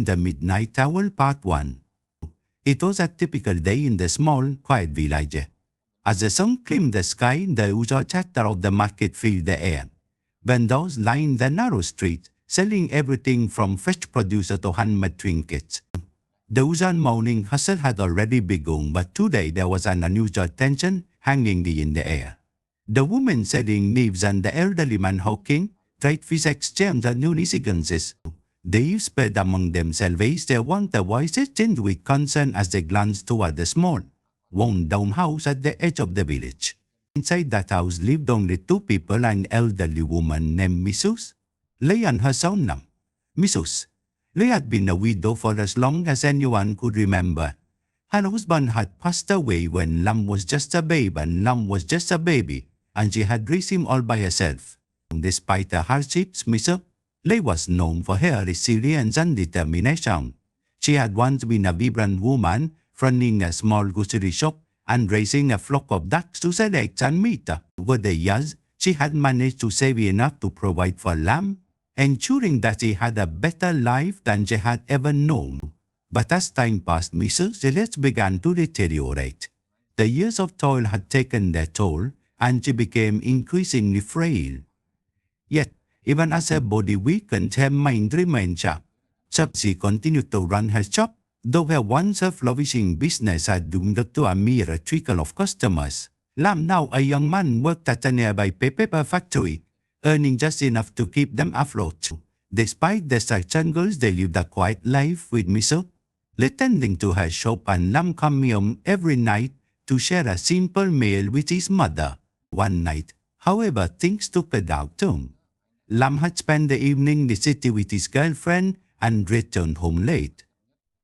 The Midnight Howl Part 1. It was a typical day in the small, quiet village. As the sun climbed the sky, the usual chatter of the market filled the air. Vendors lined the narrow street, selling everything from fresh produce to handmade trinkets. The usual morning hustle had already begun, but today there was an unusual tension hanging in the air. The women selling knives and the elderly man hawking trade fish exchanged unisequences. They spread among themselves their wonder voices tinged with concern as they glanced toward the small, worn-down house at the edge of the village. Inside that house lived only two people, an elderly woman named Mrs. Lee and her son Lam. Mrs. Lee had been a widow for as long as anyone could remember. Her husband had passed away when Lam was just a babe and Lam was just a baby, and she had raised him all by herself. Despite her hardships, Mrs. Lee was known for her resilience and determination. She had once been a vibrant woman, running a small grocery shop and raising a flock of ducks to sell eggs and meat. Over the years, she had managed to save enough to provide for Lam, ensuring that she had a better life than she had ever known. But as time passed, Mrs. Lee began to deteriorate. The years of toil had taken their toll, and she became increasingly frail. Yet, even as her body weakened, her mind remained sharp. So she continued to run her shop, though her once flourishing business had dwindled to a mere trickle of customers. Lam, now a young man, worked at a nearby paper factory, earning just enough to keep them afloat. Despite the struggles, they lived a quiet life with Mrs. Lee tending to her shop and Lam coming home every night to share a simple meal with his mother. One night, however, things took a dark turn. Lam had spent the evening in the city with his girlfriend and returned home late.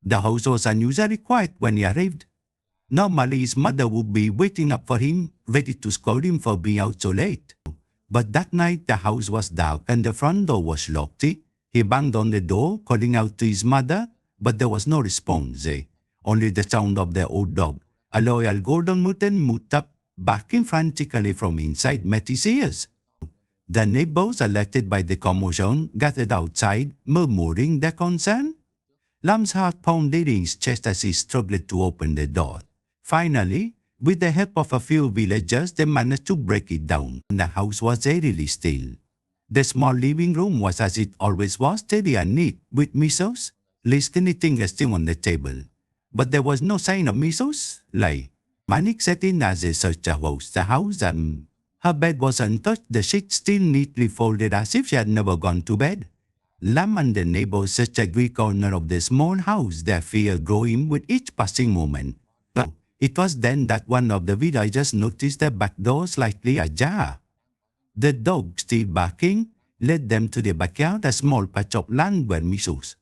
The house was unusually quiet when he arrived. Normally, his mother would be waiting up for him, ready to scold him for being out so late. But that night, the house was dark and the front door was locked. He banged on the door, calling out to his mother, but there was no response. Only the sound of the old dog, a loyal golden mutant mutt-up, barking frantically from inside met his ears. The neighbors, alerted by the commotion, gathered outside, murmuring their concern. Lam's heart pounded in his chest as he struggled to open the door. Finally, with the help of a few villagers, they managed to break it down. The house was eerily still. The small living room was as it always was, steady and neat, with Mrs. Lee's knitting still on the table. But there was no sign of Mrs. Lee. Panic set in as they searched the house and her bed was untouched, the sheets still neatly folded as if she had never gone to bed. Lam and the neighbors searched every corner of the small house, their fear growing with each passing moment. But it was then that one of the villagers noticed the back door slightly ajar. The dog, still barking, led them to the backyard, a small patch of land where Mrs.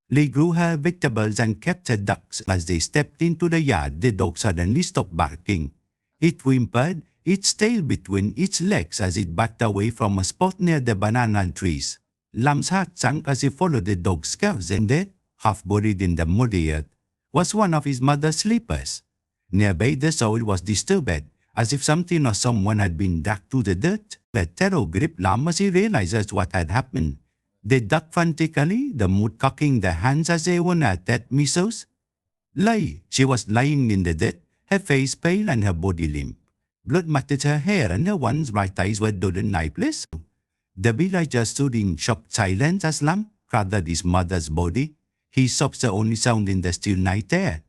Lee grew her vegetables and kept her ducks. As they stepped into the yard, the dog suddenly stopped barking. It whimpered, its tail between its legs as it backed away from a spot near the banana trees. Lam's heart sank as he followed the dog's scales, and there, half buried in the muddy earth, was one of his mother's slippers. Nearby, the soil was disturbed, as if something or someone had been dragged to the dirt. The terror gripped Lam as he realized what had happened. They ducked frantically, the mood cocking their hands as they were at Mrs. Lee. She was lying in the dirt, her face pale and her body limp. Blood matted her hair and her once bright eyes were dull and lifeless. The villager stood in shocked silence as Lam cradled his mother's body. His sobs the only sound in the still night air.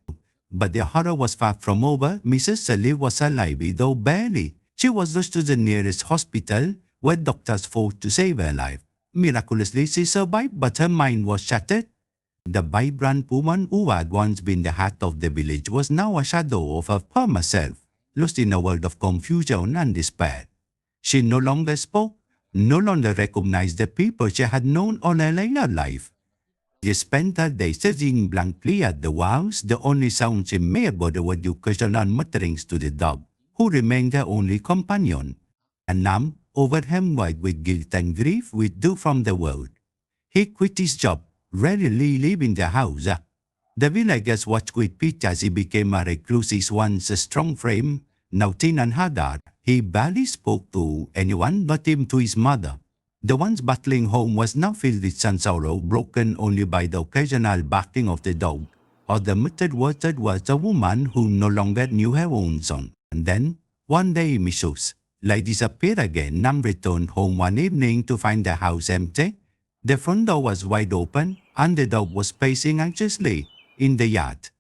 But the horror was far from over. Mrs. Lee was alive, though barely. She was rushed to the nearest hospital, where doctors fought to save her life. Miraculously, she survived, but her mind was shattered. The vibrant woman who had once been the heart of the village was now a shadow of her former self, lost in a world of confusion and despair. She no longer spoke, no longer recognized the people she had known all her later life. She spent her days staring blankly at the walls. The only sounds she made were the occasional mutterings to the dog, who remained her only companion. And Nam, overwhelmed with guilt and grief, withdrew from the world. He quit his job, rarely leaving the house. The villagers watched with pity as he became a recluse. His once strong frame, now thin and haggard. He barely spoke to anyone, not even to his mother. The once bustling home was now filled with sorrow, broken only by the occasional barking of the dog, or the muttered words towards a woman who no longer knew her own son. And then, one day, Mrs. Lay disappeared again. Nam returned home one evening to find the house empty. The front door was wide open, and the dog was pacing anxiously in the yard.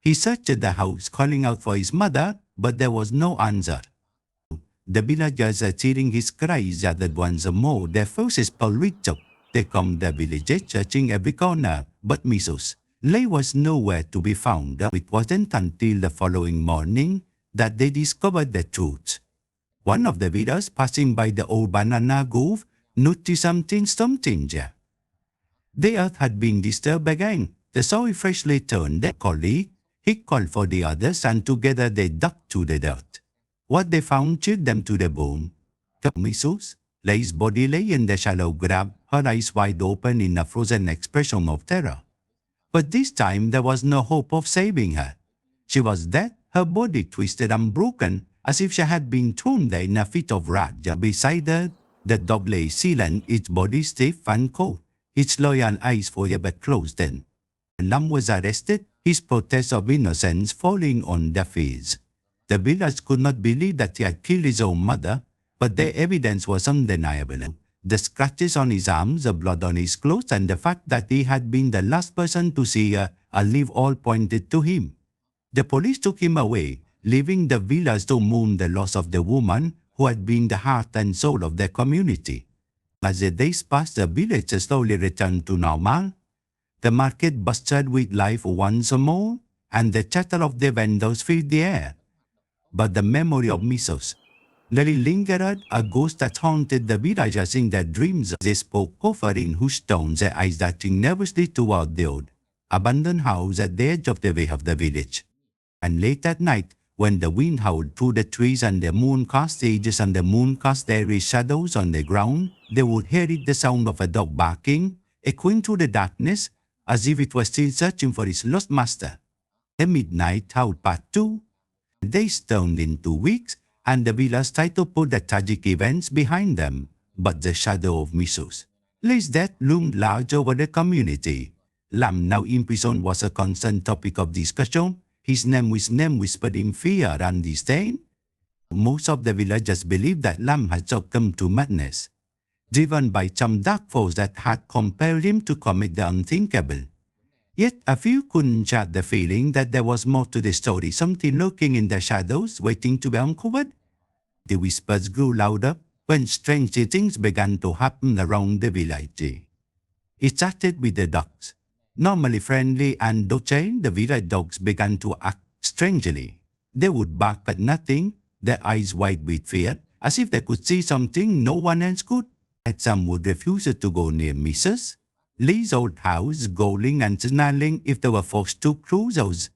He searched the house, calling out for his mother, but there was no answer. The villagers, hearing his cries, gathered once more. Their forces reached up. They combed the village, searching every corner, but Mrs. Lay was nowhere to be found. It wasn't until the following morning that they discovered the truth. One of the villagers passing by the old banana grove noticed something strange. The earth had been disturbed again. The soil freshly turned. The collie, he called for the others, and together they dug through the dirt. What they found chilled them to the bone. Mrs. Lay's body lay in the shallow grave, her eyes wide open in a frozen expression of terror. But this time there was no hope of saving her. She was dead, her body twisted and broken, as if she had been thrown there in a fit of rage. Beside her, the dog lay silent, its body stiff and cold, its loyal eyes forever closed in. Lam was arrested, his protest of innocence falling on deaf ears. The village could not believe that he had killed his own mother, but the evidence was undeniable. The scratches on his arms, the blood on his clothes, and the fact that he had been the last person to see her alive all pointed to him. The police took him away, leaving the village to mourn the loss of the woman who had been the heart and soul of their community. As the days passed, the village slowly returned to normal. The market bustled with life once more, and the chatter of the vendors filled the air. But the memory of Mrs. Lay lingered, a ghost that haunted the villagers in their dreams. They spoke of her in hushed tones, their eyes darting nervously toward the old, abandoned house at the edge of the way of the village. And late at night, when the wind howled through the trees and the moon cast edges and the moon cast airy shadows on the ground, they would hear it, the sound of a dog barking, echoing through the darkness, as if it was still searching for its lost master. The Midnight Howl Part 2. Days turned into weeks, and the village tried to put the tragic events behind them, but the shadow of Mrs. Lay's death loomed large over the community. Lam, now imprisoned, was a constant topic of discussion. His name whispered in fear and disdain. Most of the villagers believed that Lam had succumbed to madness, driven by some dark force that had compelled him to commit the unthinkable. Yet a few couldn't shake the feeling that there was more to the story, something lurking in the shadows, waiting to be uncovered. The whispers grew louder when strange things began to happen around the village. It started with the dogs. Normally friendly and docile, the village dogs began to act strangely. They would bark at nothing, their eyes wide with fear, as if they could see something no one else could. And some would refuse to go near Mrs. Lee's old house, growling and snarling if they were forced to close.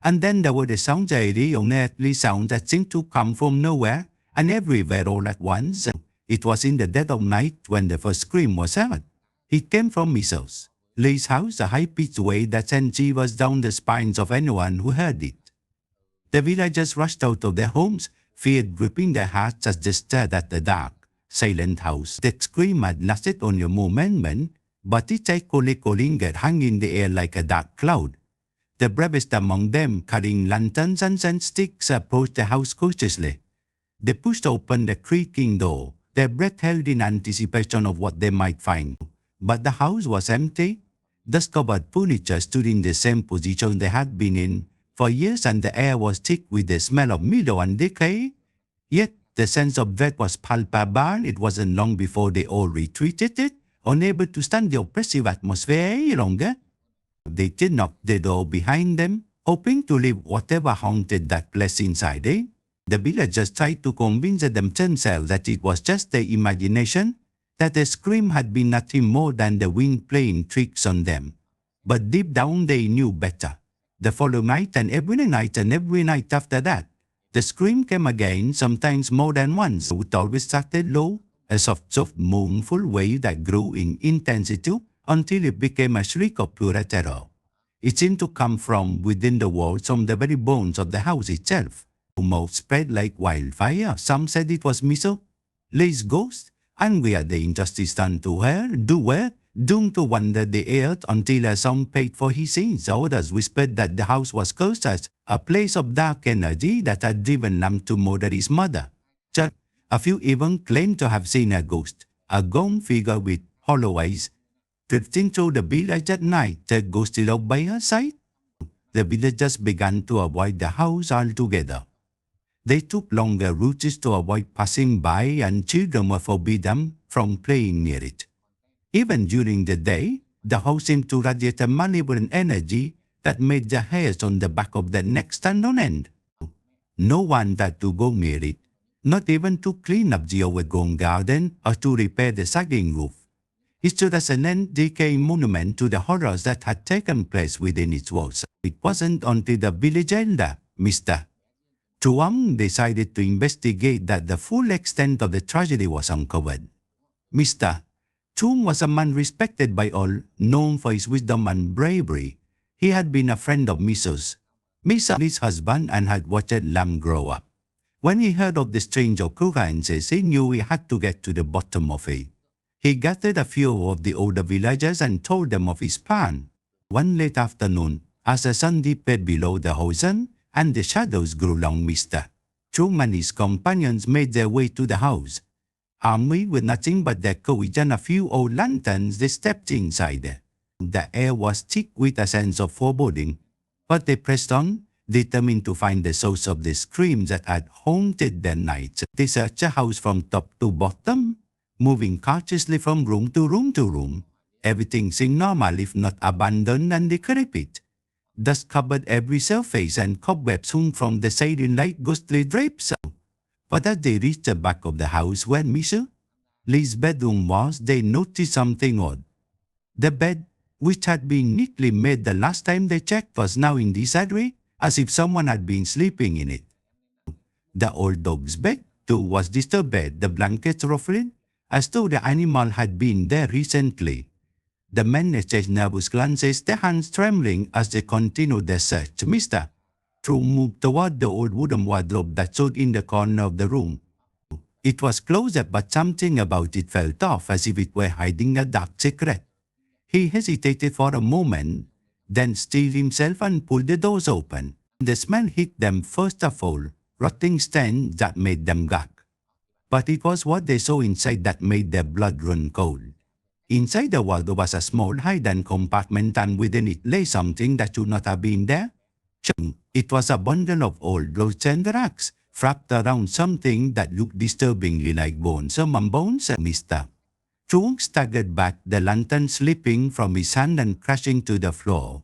And then there were the sounds, eerie, unearthly sounds that seemed to come from nowhere and everywhere all at once. It was in the dead of night when the first scream was heard. It came from Mrs. Lee's house, a high-pitched way that sent shivers down the spines of anyone who heard it. The villagers rushed out of their homes, fear gripping their hearts as they stared at the dark, silent house. The scream had lasted only a moment, but its echo lingered, hung in the air like a dark cloud. The bravest among them, carrying lanterns and scent sticks, approached the house cautiously. They pushed open the creaking door, their breath held in anticipation of what they might find. But the house was empty. Dust-covered furniture stood in the same position they had been in for years, and the air was thick with the smell of mildew and decay. Yet the sense of dread was palpable. It wasn't long before they all retreated, unable to stand the oppressive atmosphere any longer. They did knock the door behind them, hoping to leave whatever haunted that place inside. The villagers tried to convince themselves that it was just their imagination, that the scream had been nothing more than the wind playing tricks on them. But deep down they knew better. The following night and every night after that, the scream came again, sometimes more than once. It always started low, a soft, mournful wave that grew in intensity until it became a shriek of pure terror. It seemed to come from within the walls, from the very bones of the house itself. Rumors spread like wildfire. Some said it was Mrs. Lee's ghost, angry at the injustice done to her, doomed to wander the earth until her son paid for his sins. Others whispered that the house was cursed as a place of dark energy that had driven Lam to murder his mother. A few even claimed to have seen a ghost, a gaunt figure with hollow eyes, drifting through the village at night, a ghostly dog by her side. The villagers began to avoid the house altogether. They took longer routes to avoid passing by, and children were forbidden from playing near it. Even during the day, the house seemed to radiate a malevolent energy that made the hairs on the back of their neck stand on end. No one dared to go near it, not even to clean up the overgrown garden or to repair the sagging roof. It stood as an end-decaying monument to the horrors that had taken place within its walls. It wasn't until the village elder, Mr. Truong, decided to investigate that the full extent of the tragedy was uncovered. Mr. Truong was a man respected by all, known for his wisdom and bravery. He had been a friend of Mrs. Li's husband and had watched Lam grow up. When he heard of the strange occurrences, he knew he had to get to the bottom of it. He gathered a few of the older villagers and told them of his plan. One late afternoon, as the sun dipped below the horizon and the shadows grew long, Mr. Truong and his companions made their way to the house. Armed with nothing but their courage and a few old lanterns, they stepped inside. The air was thick with a sense of foreboding, but they pressed on, determined to find the source of the screams that had haunted their nights. They searched the house from top to bottom, moving cautiously from room to room to room. Everything seemed normal, if not abandoned and decrepit. Dust covered every surface and cobwebs hung from the ceiling like ghostly drapes. But as they reached the back of the house where Mrs. Li's bedroom was, they noticed something odd. The bed, which had been neatly made the last time they checked, was now in disarray, as if someone had been sleeping in it. The old dog's bed, too, was disturbed, the blankets ruffled, as though the animal had been there recently. The men exchanged nervous glances, their hands trembling as they continued their search. Mr. Truong moved toward the old wooden wardrobe that stood in the corner of the room. It was closed, but something about it felt off, as if it were hiding a dark secret. He hesitated for a moment, then steeled himself and pulled the doors open. The smell hit them first of all, rotting stench that made them gag. But it was what they saw inside that made their blood run cold. Inside the wardrobe was a small hidden compartment, and within it lay something that should not have been there. It was a bundle of old clothes and rags, wrapped around something that looked disturbingly like bones. Among bones, Mr. Truong staggered back, the lantern slipping from his hand and crashing to the floor.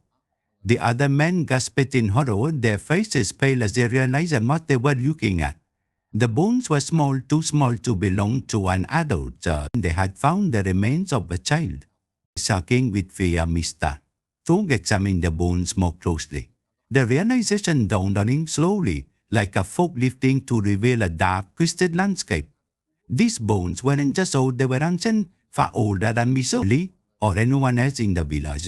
The other men gasped in horror, their faces pale as they realized what they were looking at. The bones were small, too small to belong to an adult. They had found the remains of a child. Shaking with fear, Mr. Truong examined the bones more closely. The realization dawned on him slowly, like a fog lifting to reveal a dark, twisted landscape. These bones weren't just old, they were ancient, far older than Mrs. Li or anyone else in the village.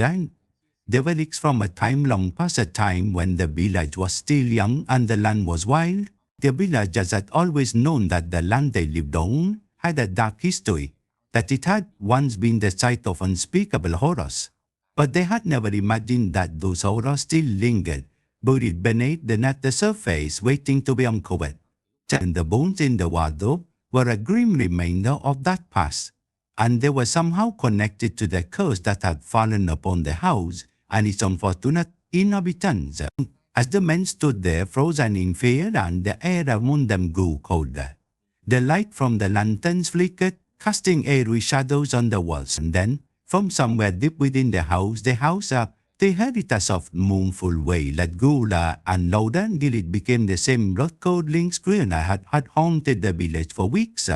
They were relics from a time long past, a time when the village was still young and the land was wild. The villagers had always known that the land they lived on had a dark history, that it had once been the site of unspeakable horrors. But they had never imagined that those horrors still lingered, buried beneath the surface, waiting to be uncovered. And the bones in the wardrobe were a grim reminder of that past, and they were somehow connected to the curse that had fallen upon the house and its unfortunate inhabitants. As the men stood there, frozen in fear, and the air around them grew colder, the light from the lanterns flickered, casting eerie shadows on the walls. And then, from somewhere deep within the house, they heard it a soft, mournful wail that grew louder and louder until it became the same blood-curdling scream that had haunted the village for weeks.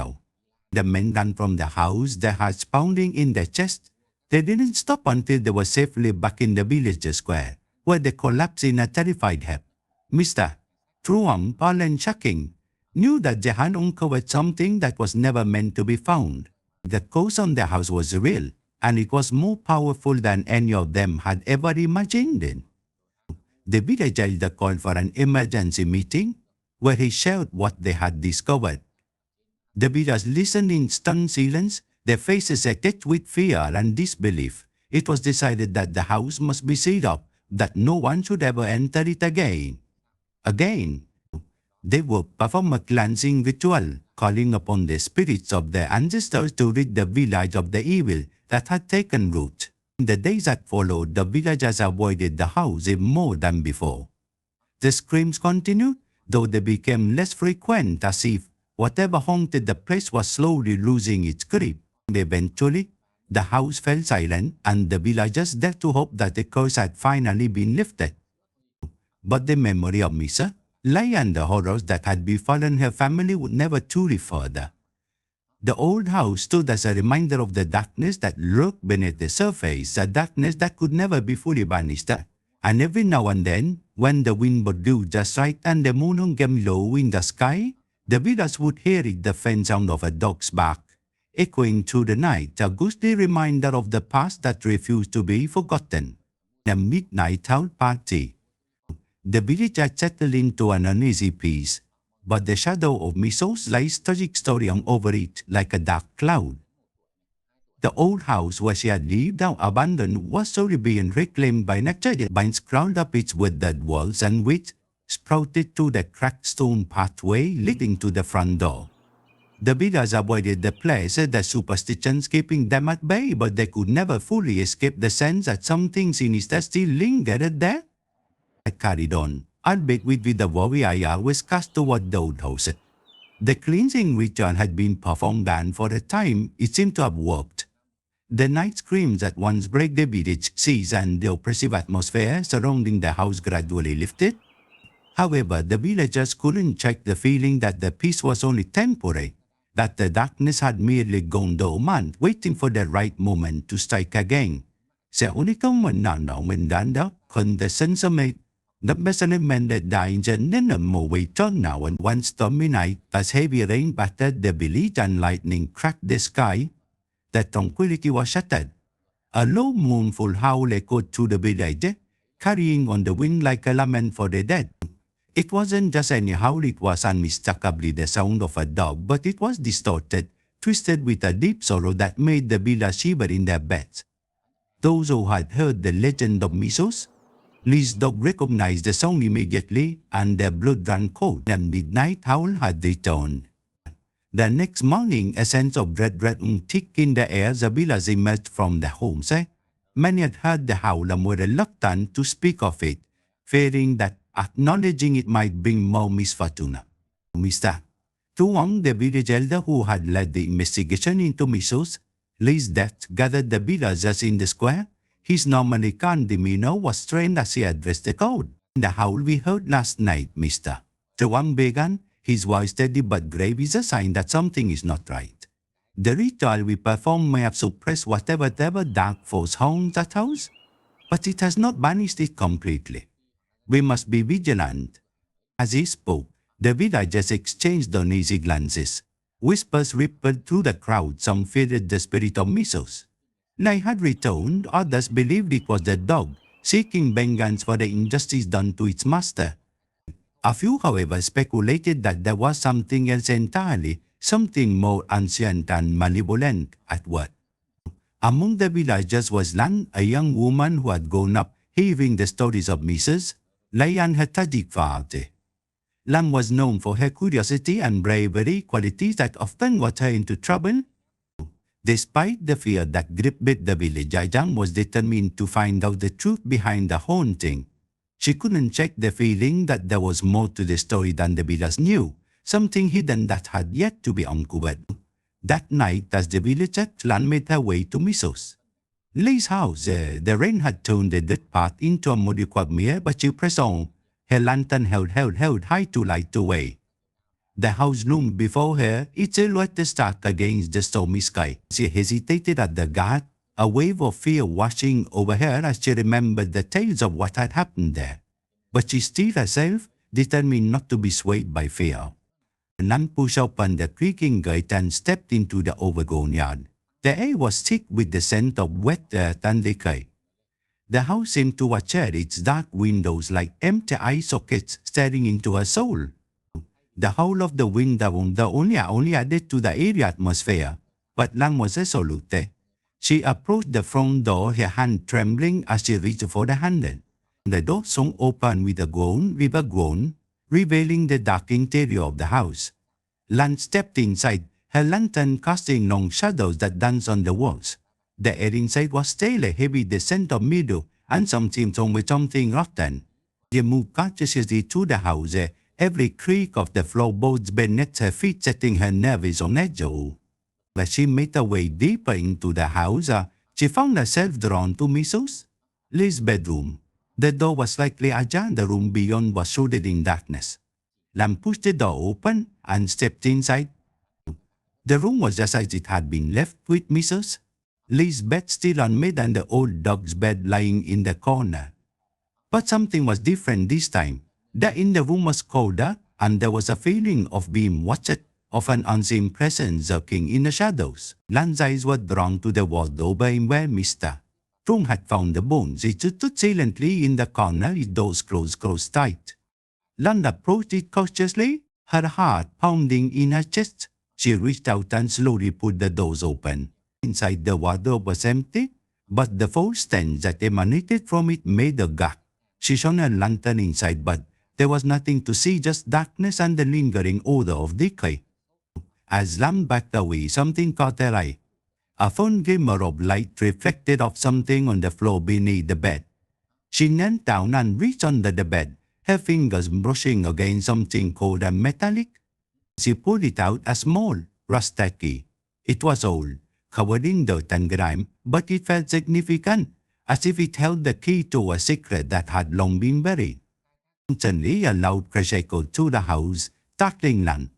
The men ran from the house, their hearts pounding in their chests. They didn't stop until they were safely back in the village square, where they collapsed in a terrified heap. Mr. Truong, pale and shaking, knew that they had uncovered something that was never meant to be found. The curse on the house was real, and it was more powerful than any of them had ever imagined. The village elder called for an emergency meeting, where he shared what they had discovered. The villagers listened in stunned silence, their faces etched with fear and disbelief. It was decided that the house must be sealed up, that no one should ever enter it again. Again, they would perform a cleansing ritual, calling upon the spirits of their ancestors to rid the village of the evil that had taken root. In the days that followed, the villagers avoided the house even more than before. The screams continued, though they became less frequent, as if whatever haunted the place was slowly losing its grip. Eventually, the house fell silent, and the villagers dared to hope that the curse had finally been lifted. But the memory of Misa, lay and the horrors that had befallen her family would never truly further. The old house stood as a reminder of the darkness that lurked beneath the surface, a darkness that could never be fully banished. And every now and then, when the wind blew just right and the moon hung low in the sky, the villagers would hear it, the faint sound of a dog's bark, echoing through the night, a ghostly reminder of the past that refused to be forgotten. A midnight howl party. The village had settled into an uneasy peace, but the shadow of Miso's life's tragic story hung over it like a dark cloud. The old house where she had lived, now abandoned, was slowly being reclaimed by nature. Vines crawled up its withered walls and weeds sprouted through the cracked stone pathway leading to the front door. The villagers avoided the place, the superstitions keeping them at bay, but they could never fully escape the sense that something sinister still lingered there. I carried on, albeit with the worry I always cast toward the old house. The cleansing ritual had been performed, and for a time it seemed to have worked. The night screams that once broke the village ceased, and the oppressive atmosphere surrounding the house gradually lifted. However, the villagers couldn't shake the feeling that the peace was only temporary, that the darkness had merely gone dormant, waiting for the right moment to strike again. Sẽ only come when nào mình đàn đó, when the sense of it. The measurement that died and then a more we turn now, and one stormy night as heavy rain battered the village and lightning cracked the sky, the tranquility was shattered. A low mournful howl echoed through the village, carrying on the wind like a lament for the dead. It wasn't just any howl, it was unmistakably the sound of a dog, but it was distorted, twisted with a deep sorrow that made the village shiver in their beds. Those who had heard the legend of Misos, Lee's dog recognized the sound immediately, and their blood ran cold. The midnight howl had returned. The next morning, a sense of dread hung thick in the air. The villagers emerged from their homes. Many had heard the howl and were reluctant to speak of it, fearing that acknowledging it might bring more misfortune. Mr. Tuong, the village elder who had led the investigation into Misos, Lee's death, gathered the villagers in the square. His normally calm demeanor was strained as he addressed the crowd. The howl we heard last night, Mr. Tuong began, his voice steady but grave, is a sign that something is not right. The ritual we perform may have suppressed whatever dark force haunts that house, but it has not banished it completely. We must be vigilant. As he spoke, the villagers exchanged uneasy glances. Whispers rippled through the crowd. Some feared the spirit of Misos. They had returned, others believed it was the dog, seeking vengeance for the injustice done to its master. A few, however, speculated that there was something else entirely, something more ancient and malevolent at work. Among the villagers was Lan, a young woman who had grown up hearing the stories of Mrs. Lay and her tragic father. Lan was known for her curiosity and bravery, qualities that often got her into trouble. Despite the fear that gripped the village, Jajang was determined to find out the truth behind the haunting. She couldn't shake the feeling that there was more to the story than the villagers knew, something hidden that had yet to be uncovered. That night, as the villagers, Lan made her way to Misos Lee's house. The rain had turned the dead path into a muddy quagmire, but she pressed on, her lantern held high to light the way. The house loomed before her, its silhouette stark against the stormy sky. She hesitated at the gate, a wave of fear washing over her as she remembered the tales of what had happened there. But she steeled herself, determined not to be swayed by fear. Nan pushed open the creaking gate and stepped into the overgrown yard. The air was thick with the scent of wet earth and decay. The house seemed to watch her, its dark windows like empty eye sockets staring into her soul. The howl of the wind only added to the eerie atmosphere, but Lan was resolute. She approached the front door, her hand trembling as she reached for the handle. The door swung open with a groan, revealing the dark interior of the house. Lan stepped inside, her lantern casting long shadows that danced on the walls. The air inside was stale, heavy, the scent of mildew, and something rotten. She moved cautiously through the house, every creak of the floorboards beneath her feet setting her nerves on edge. As she made her way deeper into the house, she found herself drawn to Mrs. Lee's bedroom. The door was slightly ajar, the room beyond was shrouded in darkness. Lam pushed the door open and stepped inside. The room was just as it had been left, with Mrs. Lee's bed still unmade and the old dog's bed lying in the corner. But something was different this time. The inner room was colder, and there was a feeling of being watched, of an unseen presence lurking in the shadows. Lan's eyes were drawn to the wardrobe where Mr. Trung had found the bones. It stood silently in the corner, its doors closed tight. Lan approached it cautiously, her heart pounding in her chest. She reached out and slowly pulled the doors open. Inside, the wardrobe was empty, but the foul stench that emanated from it made her gag. She shone her lantern inside, but there was nothing to see, just darkness and the lingering odor of decay. As Lam backed away, something caught her eye. A faint glimmer of light reflected off something on the floor beneath the bed. She knelt down and reached under the bed, her fingers brushing against something cold and metallic. She pulled it out, a small, rusted key. It was old, covered in dirt and grime, but it felt significant, as if it held the key to a secret that had long been buried. Suddenly, a loud crash echoed through the house, startling Lan.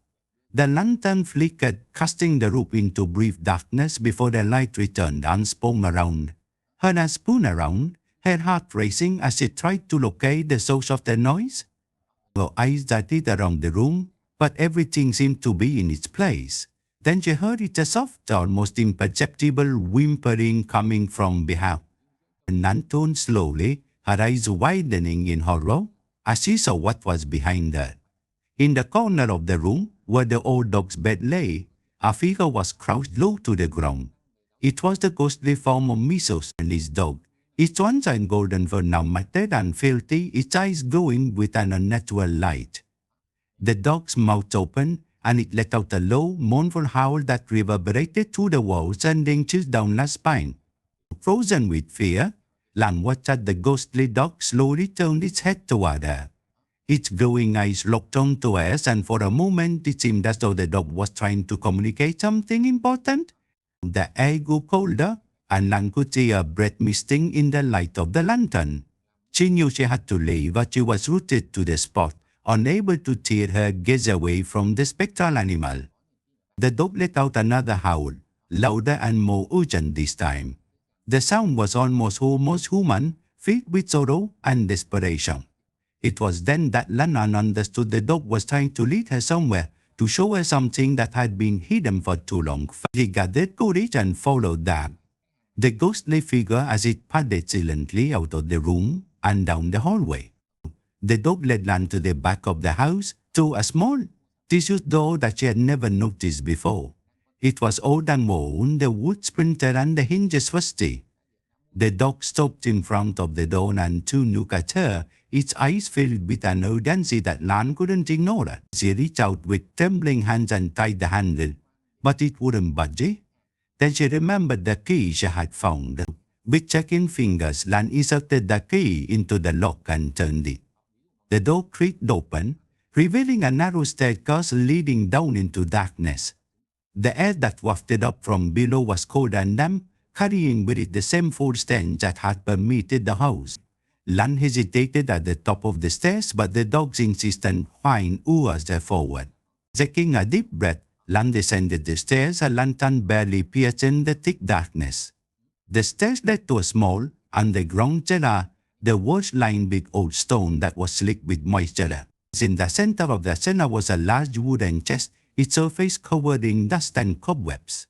The lantern flickered, casting the room into brief darkness before the light returned and spun around. Her heart racing as she tried to locate the source of the noise. Her eyes darted around the room, but everything seemed to be in its place. Then she heard it, a soft, almost imperceptible whimpering coming from behind. Lan turned slowly, her eyes widening in horror, as she saw what was behind her. In the corner of the room, where the old dog's bed lay, a figure was crouched low to the ground. It was the ghostly form of Mrs. Lee's dog, its one side golden fur now matted and filthy, its eyes glowing with an unnatural light. The dog's mouth opened, and it let out a low, mournful howl that reverberated through the walls, sending chills down her spine. Frozen with fear, Lan watched as the ghostly dog slowly turned its head toward her. Its glowing eyes locked onto hers, and for a moment it seemed as though the dog was trying to communicate something important. The air grew colder, and Lan could see her breath misting in the light of the lantern. She knew she had to leave, but she was rooted to the spot, unable to tear her gaze away from the spectral animal. The dog let out another howl, louder and more urgent this time. The sound was almost human, filled with sorrow and desperation. It was then that Lan understood the dog was trying to lead her somewhere, to show her something that had been hidden for too long. She gathered courage and followed that. The ghostly figure as it padded silently out of the room and down the hallway. The dog led Lan to the back of the house, through a small, tissue door that she had never noticed before. It was old and worn, the wood splintered and the hinges rusty. The dog stopped in front of the door and to look at her, its eyes filled with an urgency that Lan couldn't ignore. She reached out with trembling hands and tried the handle, but it wouldn't budge. Then she remembered the key she had found. With checking fingers, Lan inserted the key into the lock and turned it. The door creaked open, revealing a narrow staircase leading down into darkness. The air that wafted up from below was cold and damp, carrying with it the same foul stench that had permeated the house. Lan hesitated at the top of the stairs, but the dog's insistent whine urged her forward. Taking a deep breath, Lan descended the stairs, her lantern barely piercing the thick darkness. The stairs led to a small, underground cellar, the walls lined with old stone that was slick with moisture. In the center of the cellar was a large wooden chest, its surface covered in dust and cobwebs.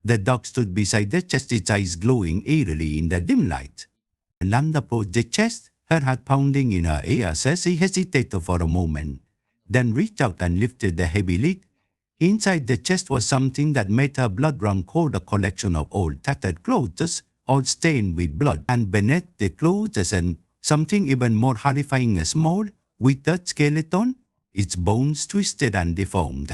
The dog stood beside the chest, its eyes glowing eerily in the dim light. Lan approached the chest, her heart pounding in her ears as she hesitated for a moment. then reached out and lifted the heavy lid. Inside the chest was something that made her blood run cold, a collection of old tattered clothes, all stained with blood. And beneath the clothes and something even more horrifying, a small, withered skeleton, its bones twisted and deformed.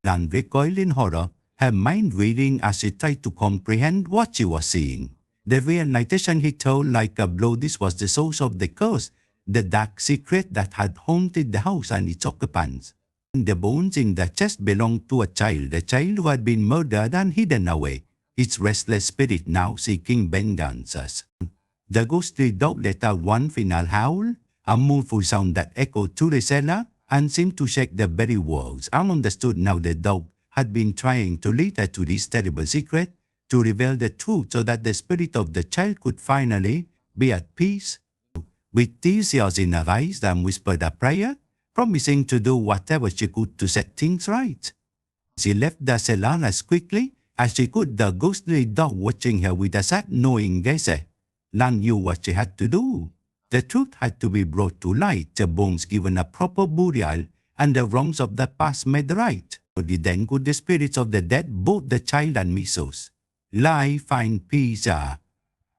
Lan recoiled in horror, her mind reeling as she tried to comprehend what she was seeing. The realization hit her like a blow. This was the source of the curse, the dark secret that had haunted the house and its occupants. The bones in the chest belonged to a child who had been murdered and hidden away, its restless spirit now seeking vengeance. The ghostly dog let out one final howl, a mournful sound that echoed through the cellar and seemed to shake the very walls. Anne understood now the dog had been trying to lead her to this terrible secret, to reveal the truth so that the spirit of the child could finally be at peace. With tears in her eyes, and whispered a prayer, promising to do whatever she could to set things right. She left the cellar as quickly as she could, the ghostly dog watching her with a sad, knowing gaze. Lan knew what she had to do. The truth had to be brought to light, the bones given a proper burial, and the wrongs of the past made right. Then could the spirits of the dead, both the child and Misos, lie, find peace.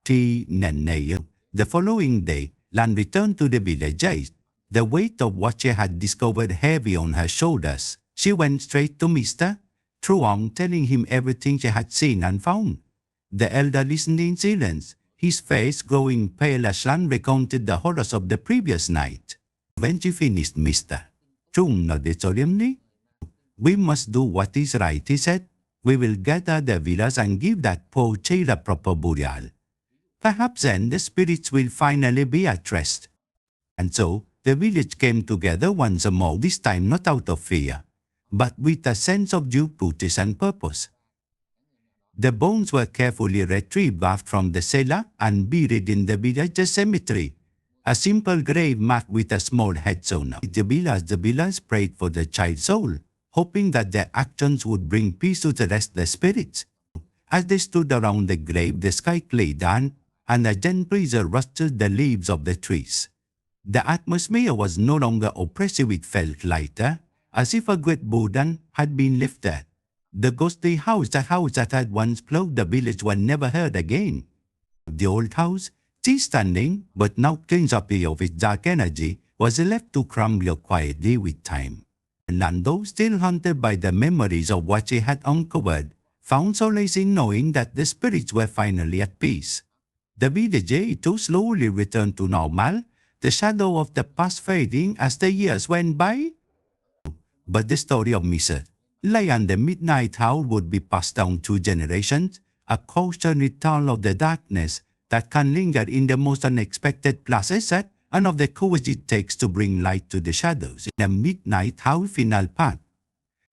The following day, Lan returned to the village. The weight of what she had discovered heavy on her shoulders. She went straight to Mr. Truong, telling him everything she had seen and found. The elder listened in silence, his face growing pale as Lan recounted the horrors of the previous night. When she finished, Mr. Truong nodded solemnly. "We must do what is right," he said. "We will gather the village and give that poor child a proper burial. Perhaps then the spirits will finally be at rest." And so, the village came together once more, this time not out of fear, but with a sense of due duty and purpose. The bones were carefully retrieved from the cellar and buried in the village cemetery, a simple grave marked with a small headstone. The village prayed for the child's soul, hoping that their actions would bring peace to the restless spirits. As they stood around the grave, the sky cleared down, and a gentle breeze rustled the leaves of the trees. The atmosphere was no longer oppressive, it felt lighter, as if a great burden had been lifted. The ghostly house that had once plagued the village was never heard again. The old house, still standing, but now cleansed up of its dark energy, was left to crumble quietly with time. Lando, still haunted by the memories of what she had uncovered, found solace in knowing that the spirits were finally at peace. The village too slowly returned to normal, the shadow of the past fading as the years went by. But the story of Mr. Lay and the Midnight Howl would be passed down through generations, a cautionary tale of the darkness that can linger in the most unexpected places and of the courage it takes to bring light to the shadows. In the Midnight Howl final part,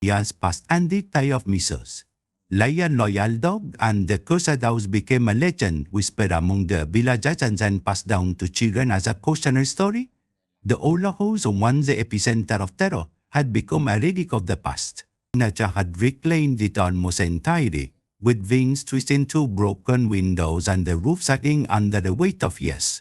years passed and the tale of Misos, Lay, a loyal dog, and the cursed house became a legend whispered among the villagers and then passed down to children as a cautionary story. The old house, once the epicenter of terror, had become a relic of the past. Nature had reclaimed it almost entirely, with wings twisting through broken windows and the roof sagging under the weight of years.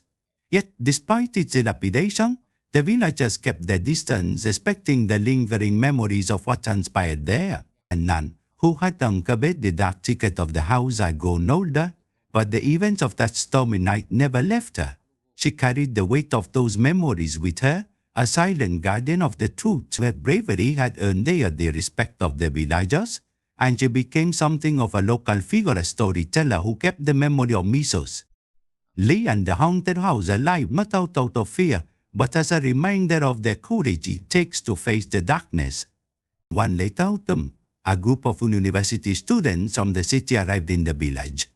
Yet, despite its dilapidation, the villagers kept their distance, expecting the lingering memories of what transpired there. And none who had uncovered the dark secret of the house had grown older, but the events of that stormy night never left her. She carried the weight of those memories with her, a silent guardian of the truth where bravery had earned the respect of the villagers, and she became something of a local figure, a storyteller who kept the memory of Misos, Lee, and the haunted house alive, not out of fear, but as a reminder of the courage it takes to face the darkness. One late autumn, a group of university students from the city arrived in the village.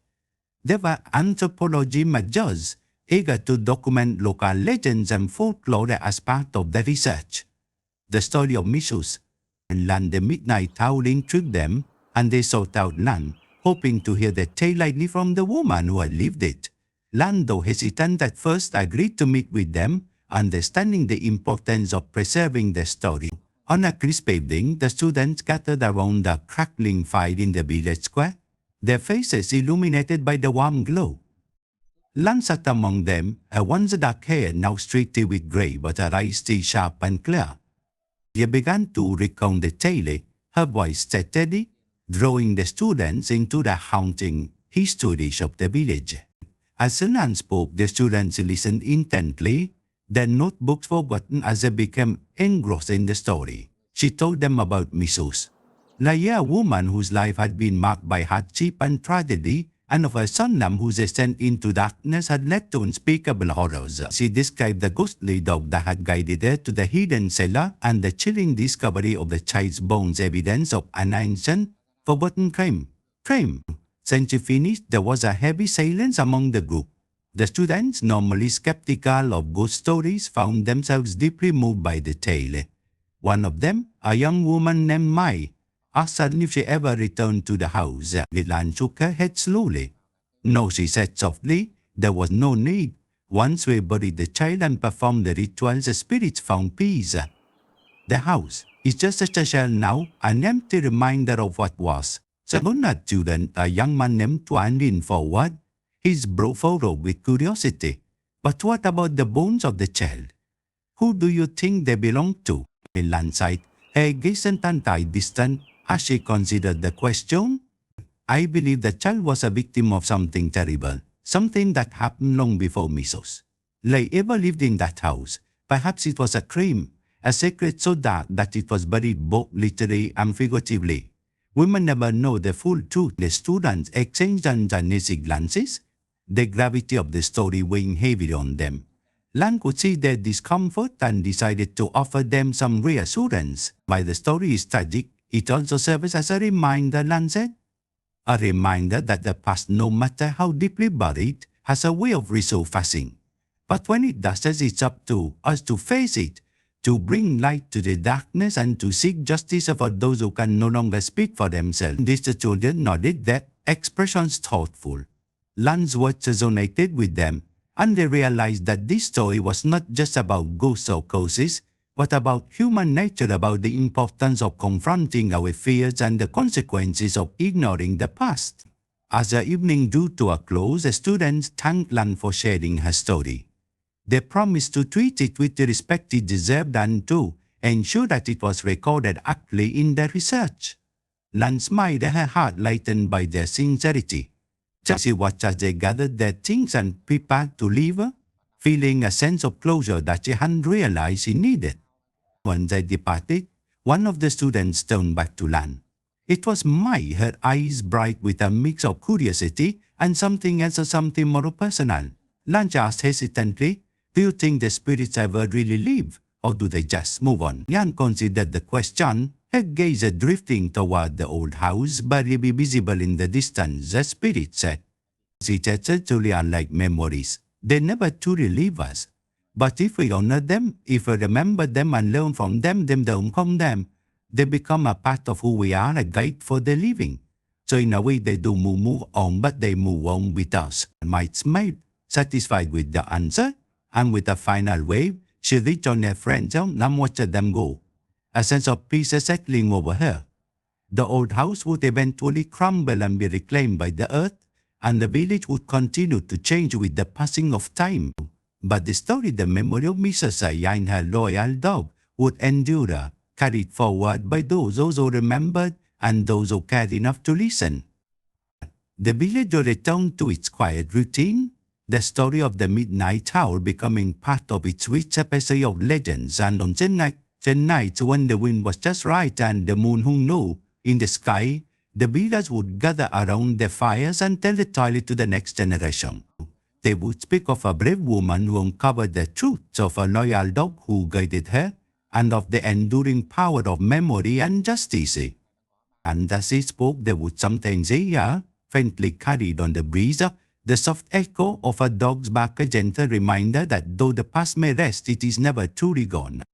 They were anthropology majors, eager to document local legends and folklore as part of their research. The story of Misos and Lan the Midnight Howl intrigued them, and they sought out Lan, hoping to hear the tale lightly from the woman who had lived it. Lan, though hesitant at first, agreed to meet with them, understanding the importance of preserving the story. On a crisp evening, the students gathered around a crackling fire in the village square, their faces illuminated by the warm glow. Lan sat among them, her once dark hair now streaked with grey, but her eyes still sharp and clear. She began to recount the tale, her voice steady, drawing the students into the haunting histories of the village. As Sunan spoke, the students listened intently, their notebooks forgotten as they became engrossed in the story. She told them about Misus, a woman whose life had been marked by hardship and tragedy, and of her son Nam whose descent into darkness had led to unspeakable horrors. She described the ghostly dog that had guided her to the hidden cellar and the chilling discovery of the child's bones, evidence of an ancient, forgotten crime. Since she finished, there was a heavy silence among the group. The students, normally skeptical of ghost stories, found themselves deeply moved by the tale. One of them, a young woman named Mai, asked suddenly if she ever returned to the house. Lilan shook her head slowly. No, she said softly, there was no need. Once we buried the child and performed the rituals, the spirits found peace. The house is just a shell now, an empty reminder of what was. So a student, a young man named Tuan, leaned forward, his brow furrowed with curiosity. But what about the bones of the child? Who do you think they belong to? Lilan sighed, her gaze and distant, as she considered the question. I believe the child was a victim of something terrible, something that happened long before Misos. Lei ever lived in that house. Perhaps it was a crime, a secret so dark that it was buried both literally and figuratively. We may never know the full truth. The students exchanged uneasy glances, the gravity of the story weighing heavily on them. Lan could see their discomfort and decided to offer them some reassurance. While the story is tragic, it also serves as a reminder, Lan said. A reminder that the past, no matter how deeply buried, has a way of resurfacing. But when it does, it's up to us to face it, to bring light to the darkness and to seek justice for those who can no longer speak for themselves. These children nodded, their expressions thoughtful. Lan's words resonated with them, and they realized that this story was not just about ghosts or curses, but about human nature, about the importance of confronting our fears and the consequences of ignoring the past. As the evening drew to a close, the students thanked Lan for sharing her story. They promised to treat it with the respect it deserved and to ensure that it was recorded accurately in their research. Lan smiled, her heart lightened by their sincerity. She watched as they gathered their things and prepared to leave, feeling a sense of closure that she hadn't realized she needed. When they departed, one of the students turned back to Lan. It was Mai, her eyes bright with a mix of curiosity and something else, something more personal. Lan asked hesitantly, do you think the spirits ever really leave, or do they just move on? Yan considered the question, her gaze drifting toward the old house, barely visible in the distance. The spirit said, "It's truly unlike memories. They never truly leave us. But if we honor them, if we remember them and learn from them, they become a part of who we are, a guide for the living. So in a way they do move on, but they move on with us." Might smiled, satisfied with the answer, and with a final wave, she reached on her friends and watched them go. A sense of peace settling over her. The old house would eventually crumble and be reclaimed by the earth, and the village would continue to change with the passing of time. But the story, the memory of Mrs. Saya and her loyal dog, would endure, carried forward by those who remembered and those who cared enough to listen. The village returned to its quiet routine, the story of the Midnight Howl becoming part of its rich tapestry of legends. And on the nights when the wind was just right and the moon hung low in the sky, the villagers would gather around their fires and tell the tale to the next generation. They would speak of a brave woman who uncovered the truth, of a loyal dog who guided her, and of the enduring power of memory and justice. And as he spoke, they would sometimes hear, faintly carried on the breeze, the soft echo of a dog's bark, a gentle reminder that though the past may rest, it is never truly gone.